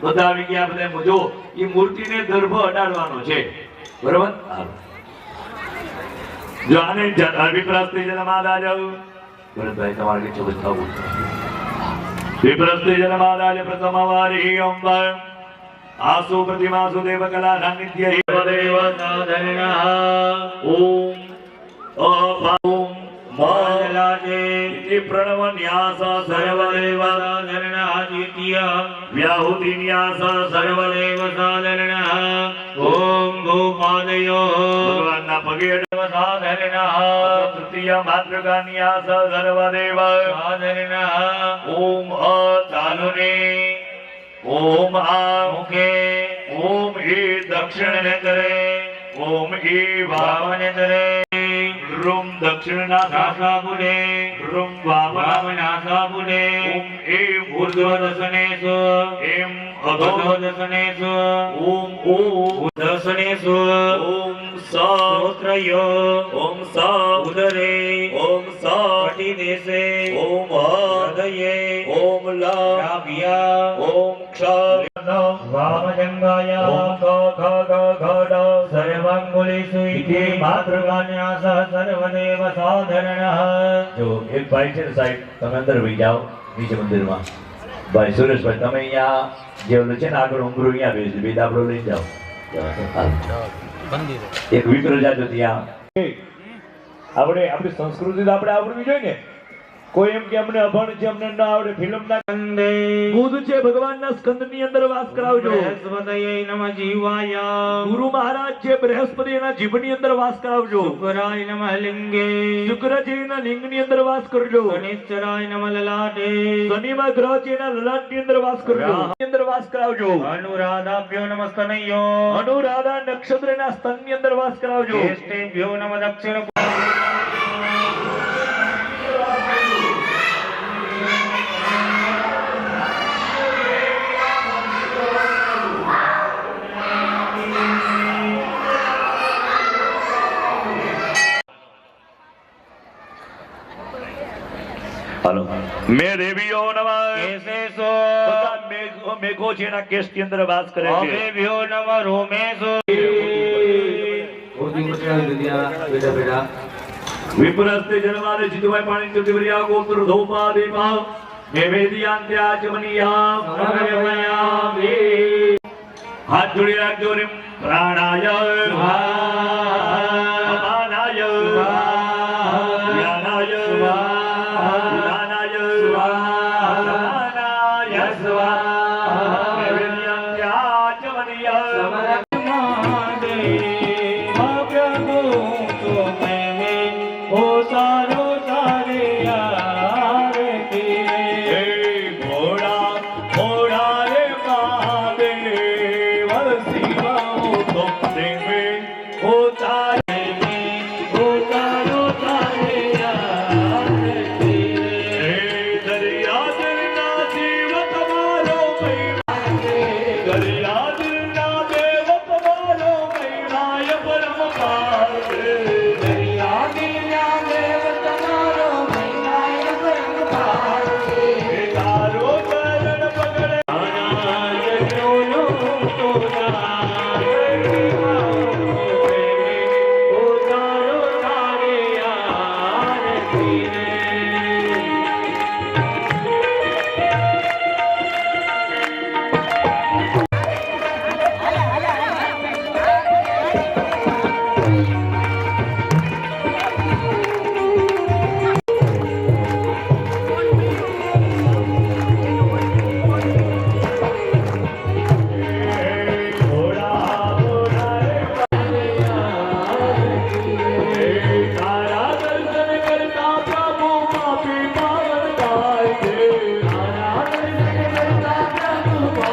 બધા આવી ગયા બધા જો એ મૂર્તિને ગર્ભ અડાડવાનો છે બરોબર જો આને વિપ્રસ્થી જન્માદાજ ભરતભાઈ તમારે કે ચોબત થવું વિપ્રસ્થી જન્માદાજ પ્રથમ વારી અંબ આસુ પ્રતિમાસુ દેવ કલા સાનિધ્ય દેવ સાધનઃ ઓમ મંગલાજે ઇતિ પ્રણવ ન્યાસ સર્વદેવ સાધનઃ દ્વિતીય વ્યાહુતિ ન્યાસ સર્વદેવ સાધનઃ ઓમ ભૂપાદયો ભગવાનના પગે સાધનઃ તૃતીય માતૃકા ન્યાસ સર્વદેવ સાધનઃ ઓમ ચાલુને ओम आ मुखे ओम ए दक्षिण नेत्रे ओम ए वामन नेत्रे रूम दक्षिण नासापुरे रूम वामन नासापुरे ओम ए ऊर्ध्वदशनेषु एम अधोदशनेषु ओम ओ दशनेषु ओम श्रोत्रयो ओम स उदरे ओम स कटिदेशे ओम हृदये ओम लाभ्या ओम वामजंगाय ओम ख सर्वांगुलिषु इति मातृकान्यास सर्वदेव साधरणः जो एक भाई છે સાહેબ તમે અંદર વહી જાઓ નીચે મંદિરમાં ભાઈ સુરેશભાઈ તમે અહીંયા જે ઓલું છે ને આગળ ઉંગરું અહીંયા બેસી બે દાબડો લઈ જાઓ એક વિપ્ર જાજો ત્યાં આપણે આપણી સંસ્કૃતિ તો આપણે આવડવી જોઈએ ને કોઈ એમ કે અમને અભણ છે અમને ન આવડે ફિલ્મ ના કંદે બુધ છે ભગવાનના સ્કંદની અંદર વાસ કરાવજો બૃહસ્પતયે નમઃ જીવાય ગુરુ મહારાજ છે બૃહસ્પતિ એના જીભની અંદર વાસ કરાવજો શુક્રાય નમઃ લિંગે શુક્ર છે એના લિંગની અંદર વાસ કરજો શનિશ્ચરાય નમઃ લલાટે શનિમાં ગ્રહ છે એના લલાટની અંદર વાસ કરજો અંદર વાસ કરાવજો અનુરાધાભ્યો નમઃ સ્તનયો અનુરાધા નક્ષત્રના સ્તનની અંદર વાસ કરાવજો જ્યેષ્ઠેભ્યો નમઃ દક્ષિણ हेलो मैं देवियो नमः केसेसो तथा मेघो છે એના કેશ ની અંદર વાસ કરે છે દેવિયો નમઃ રોમેશો ઓદી મચા દિયા બેટા બેટા વિપરસ્તે જન્માને જીતુભાઈ પાણી ચતુવરિયા ગોત્ર ધોપા દેવા મેવેદિયાંત્યા ચમનિયા સમરમયામિ હાથ જોડી રાખજો રે પ્રાણાય અપાનાય જ્ઞાનાય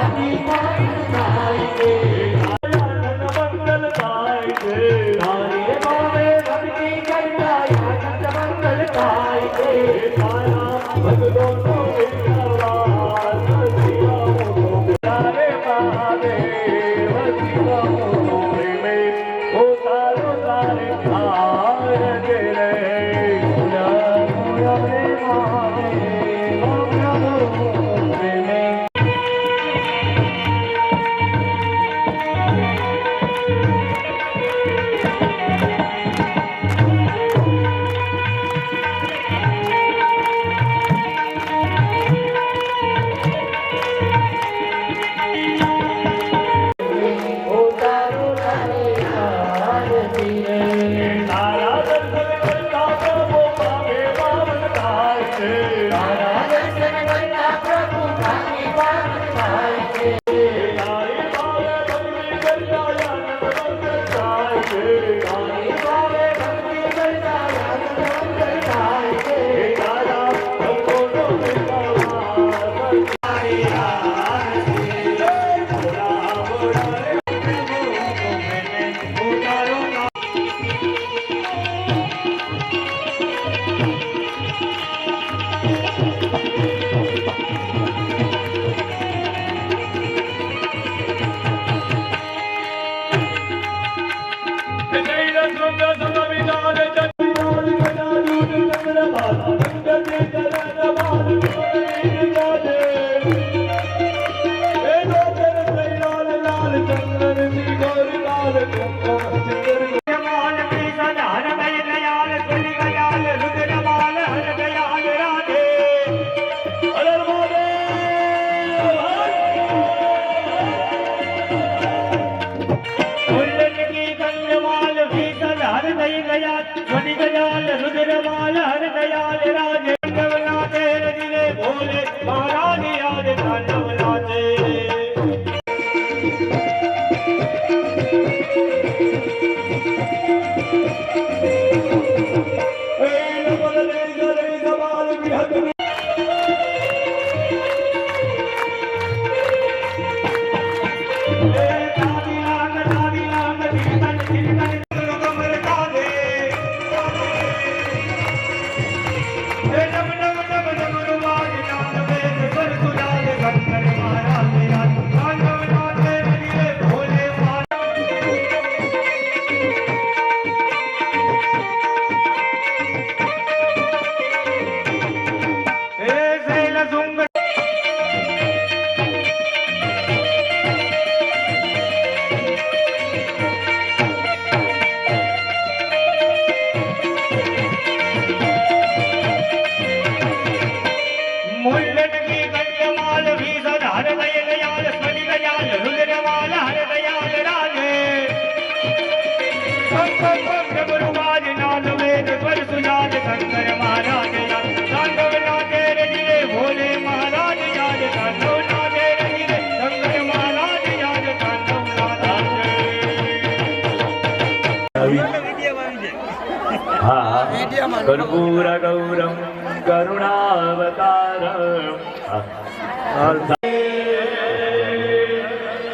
Happy પ્રેમે ઓ તારો તારે આરગે રે તારા દર્શન કરતા પ્રભુ પામે પાવન થાય છે તારા દર્શન કરતા પ્રભુ પામે પાવન થાય છે તારી ભાવે ભક્તિ કરતા આનંદ મંગળ થાય છે તારી ભાવે ભક્તિ કરતા આનંદ મંગળ થાય છે તારા ભક્તોનો વિશ્વાસ તારી આરતી બોલા બોલા રે ઉતારો માલ વિષદ હર દય દયાલ સ્વનિ ગયાલ રુદ્ર માલ હર દયાલ રાધે ઉલ્લન કી કંદમાલ વિષદ હર દય દયાલ સ્વનિ ગયાલ રુદ્ર માલ હર દયાલ રાધે કંદવનાથે રજિલે ભોલે મહારાજ યાદ કંદવનાથે मुल्लन की कंदमाल विषद हर दय दयाल स्वनि गयाल रुद्र माल हर दयाल राधे गुरुवाज नाद वेद स्वर सुजात शंकर महाराज याद तांडव नाचे रजिले भोले महाराज याद तांडव नाचे रजिले शंकर महाराज याद तांडव नाच कर्पूर गौरम करुणावतारम